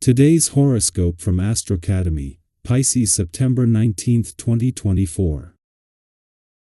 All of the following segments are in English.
Today's horoscope from Astrocademy, Pisces September 19, 2024.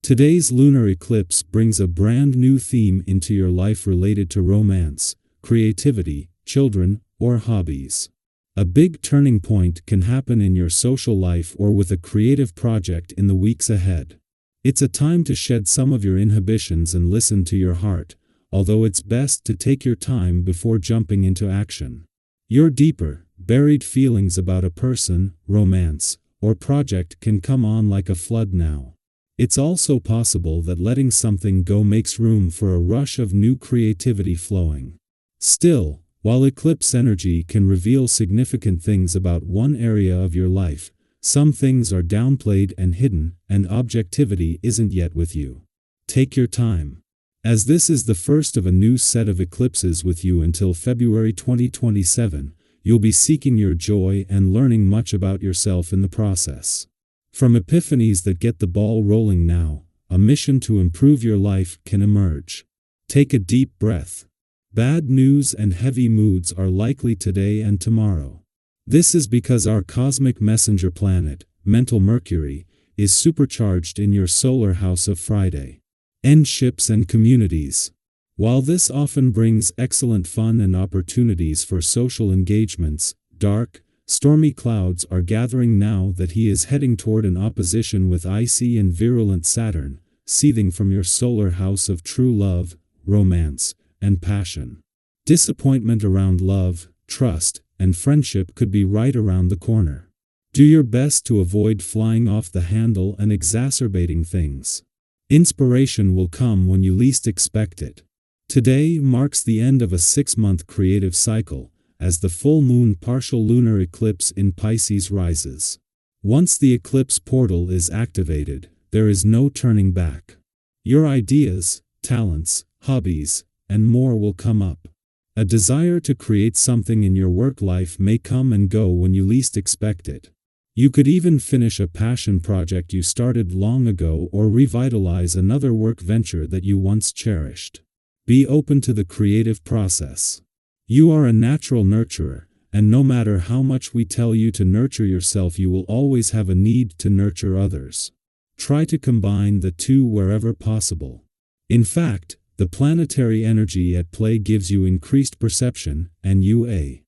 Today's lunar eclipse brings a brand new theme into your life related to romance, creativity, children, or hobbies. A big turning point can happen in your social life or with a creative project in the weeks ahead. It's a time to shed some of your inhibitions and listen to your heart, although it's best to take your time before jumping into action. Your deeper, buried feelings about a person, romance, or project can come on like a flood now. It's also possible that letting something go makes room for a rush of new creativity flowing. Still, while eclipse energy can reveal significant things about one area of your life, some things are downplayed and hidden, and objectivity isn't yet with you. Take your time. As this is the first of a new set of eclipses with you until February 2027, you'll be seeking your joy and learning much about yourself in the process. From epiphanies that get the ball rolling now, a mission to improve your life can emerge. Take a deep breath. Bad news and heavy moods are likely today and tomorrow. This is because our cosmic messenger planet, mental Mercury, is supercharged in your solar house of Friday. Friendships and communities. While this often brings excellent fun and opportunities for social engagements, dark, stormy clouds are gathering now that he is heading toward an opposition with icy and virulent Saturn, seething from your solar house of true love, romance, and passion. Disappointment around love, trust, and friendship could be right around the corner. Do your best to avoid flying off the handle and exacerbating things. Inspiration will come when you least expect it. Today marks the end of a 6-month creative cycle, as the full moon partial lunar eclipse in Pisces rises. Once the eclipse portal is activated, there is no turning back. Your ideas, talents, hobbies, and more will come up. A desire to create something in your work life may come and go when you least expect it. You could even finish a passion project you started long ago or revitalize another work venture that you once cherished. Be open to the creative process. You are a natural nurturer, and no matter how much we tell you to nurture yourself, you will always have a need to nurture others. Try to combine the two wherever possible. In fact, the planetary energy at play gives you increased perception, and you are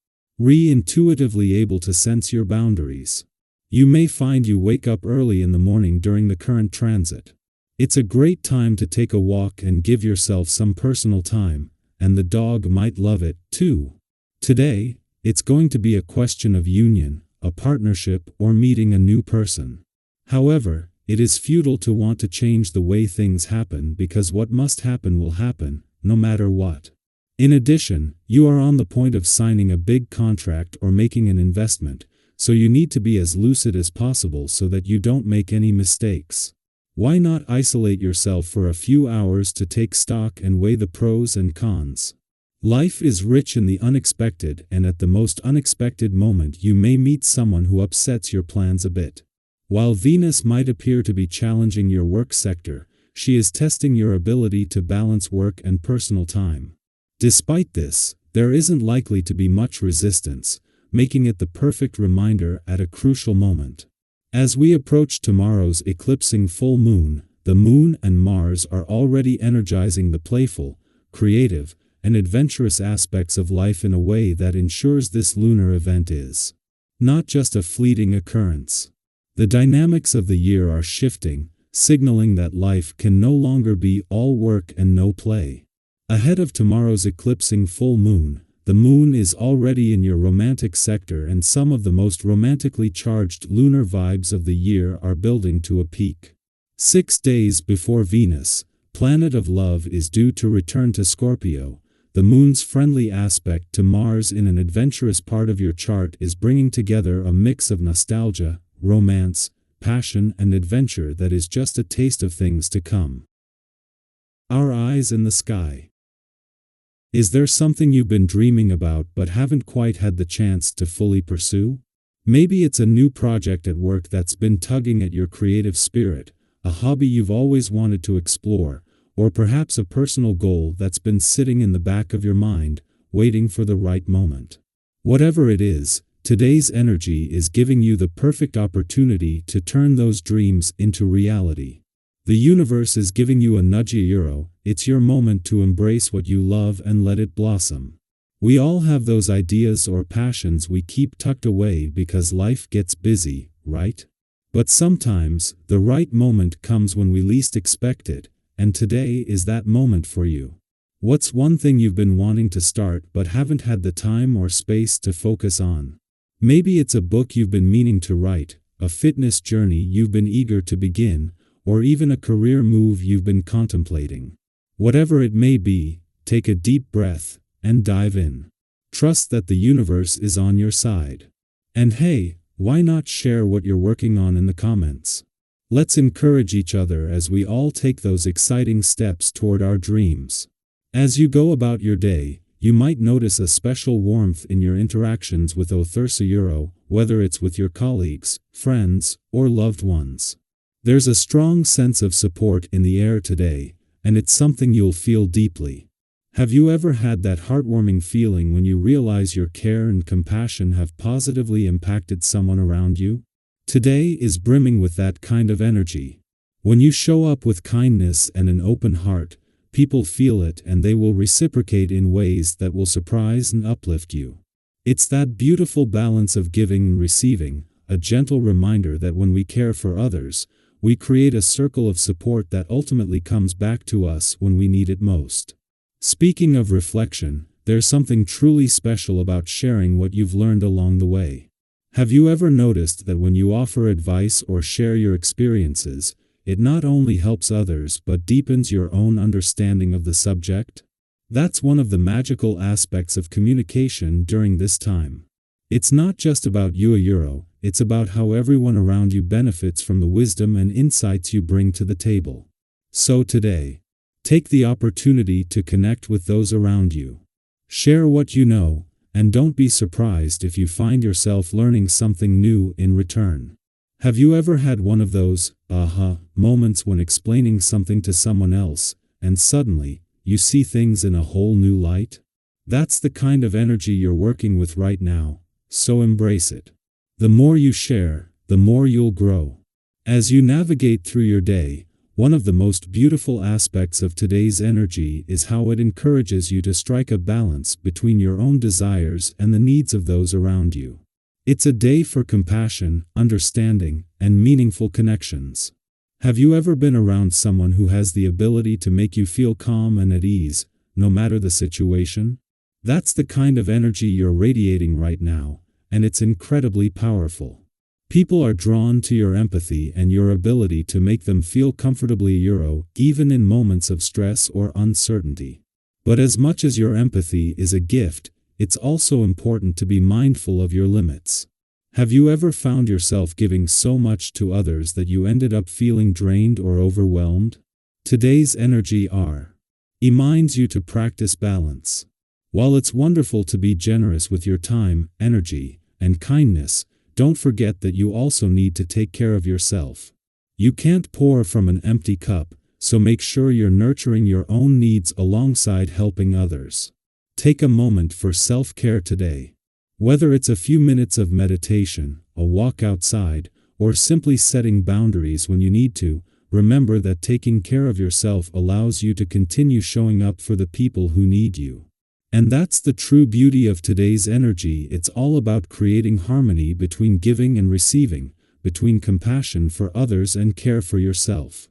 intuitively able to sense your boundaries. You may find you wake up early in the morning during the current transit. It's a great time to take a walk and give yourself some personal time, and the dog might love it, too. Today, it's going to be a question of union, a partnership, or meeting a new person. However, it is futile to want to change the way things happen because what must happen will happen, no matter what. In addition, you are on the point of signing a big contract or making an investment, so you need to be as lucid as possible so that you don't make any mistakes. Why not isolate yourself for a few hours to take stock and weigh the pros and cons? Life is rich in the unexpected, and at the most unexpected moment you may meet someone who upsets your plans a bit. While Venus might appear to be challenging your work sector, she is testing your ability to balance work and personal time. Despite this, there isn't likely to be much resistance, making it the perfect reminder at a crucial moment. As we approach tomorrow's eclipsing full moon, the Moon and Mars are already energizing the playful, creative, and adventurous aspects of life in a way that ensures this lunar event is not just a fleeting occurrence. The dynamics of the year are shifting, signaling that life can no longer be all work and no play. Ahead of tomorrow's eclipsing full moon, the moon is already in your romantic sector, and some of the most romantically charged lunar vibes of the year are building to a peak. 6 days before Venus, planet of love, is due to return to Scorpio, the moon's friendly aspect to Mars in an adventurous part of your chart is bringing together a mix of nostalgia, romance, passion, and adventure that is just a taste of things to come. Our eyes in the sky. Is there something you've been dreaming about but haven't quite had the chance to fully pursue? Maybe it's a new project at work that's been tugging at your creative spirit, a hobby you've always wanted to explore, or perhaps a personal goal that's been sitting in the back of your mind, waiting for the right moment. Whatever it is, today's energy is giving you the perfect opportunity to turn those dreams into reality. The universe is giving you a nudge. It's your moment to embrace what you love and let it blossom. We all have those ideas or passions we keep tucked away because life gets busy, right? But sometimes, the right moment comes when we least expect it, and today is that moment for you. What's one thing you've been wanting to start but haven't had the time or space to focus on? Maybe it's a book you've been meaning to write, a fitness journey you've been eager to begin, or even a career move you've been contemplating. Whatever it may be, take a deep breath and dive in. Trust that the universe is on your side. And hey, why not share what you're working on in the comments? Let's encourage each other as we all take those exciting steps toward our dreams. As you go about your day, you might notice a special warmth in your interactions with others, whether it's with your colleagues, friends, or loved ones. There's a strong sense of support in the air today, and it's something you'll feel deeply. Have you ever had that heartwarming feeling when you realize your care and compassion have positively impacted someone around you? Today is brimming with that kind of energy. When you show up with kindness and an open heart, people feel it and they will reciprocate in ways that will surprise and uplift you. It's that beautiful balance of giving and receiving, a gentle reminder that when we care for others, we create a circle of support that ultimately comes back to us when we need it most. Speaking of reflection, there's something truly special about sharing what you've learned along the way. Have you ever noticed that when you offer advice or share your experiences, it not only helps others but deepens your own understanding of the subject? That's one of the magical aspects of communication during this time. It's not just about you, it's about how everyone around you benefits from the wisdom and insights you bring to the table. So today, take the opportunity to connect with those around you. Share what you know, and don't be surprised if you find yourself learning something new in return. Have you ever had one of those aha moments when explaining something to someone else, and suddenly, you see things in a whole new light? That's the kind of energy you're working with right now, so embrace it. The more you share, the more you'll grow. As you navigate through your day, one of the most beautiful aspects of today's energy is how it encourages you to strike a balance between your own desires and the needs of those around you. It's a day for compassion, understanding, and meaningful connections. Have you ever been around someone who has the ability to make you feel calm and at ease, no matter the situation? That's the kind of energy you're radiating right now, and it's incredibly powerful. People are drawn to your empathy and your ability to make them feel comfortably even in moments of stress or uncertainty. But as much as your empathy is a gift, it's also important to be mindful of your limits. Have you ever found yourself giving so much to others that you ended up feeling drained or overwhelmed? Today's energy reminds you to practice balance. While it's wonderful to be generous with your time, energy, and kindness, don't forget that you also need to take care of yourself. You can't pour from an empty cup, so make sure you're nurturing your own needs alongside helping others. Take a moment for self-care today. Whether it's a few minutes of meditation, a walk outside, or simply setting boundaries when you need to, remember that taking care of yourself allows you to continue showing up for the people who need you. And that's the true beauty of today's energy. It's all about creating harmony between giving and receiving, between compassion for others and care for yourself.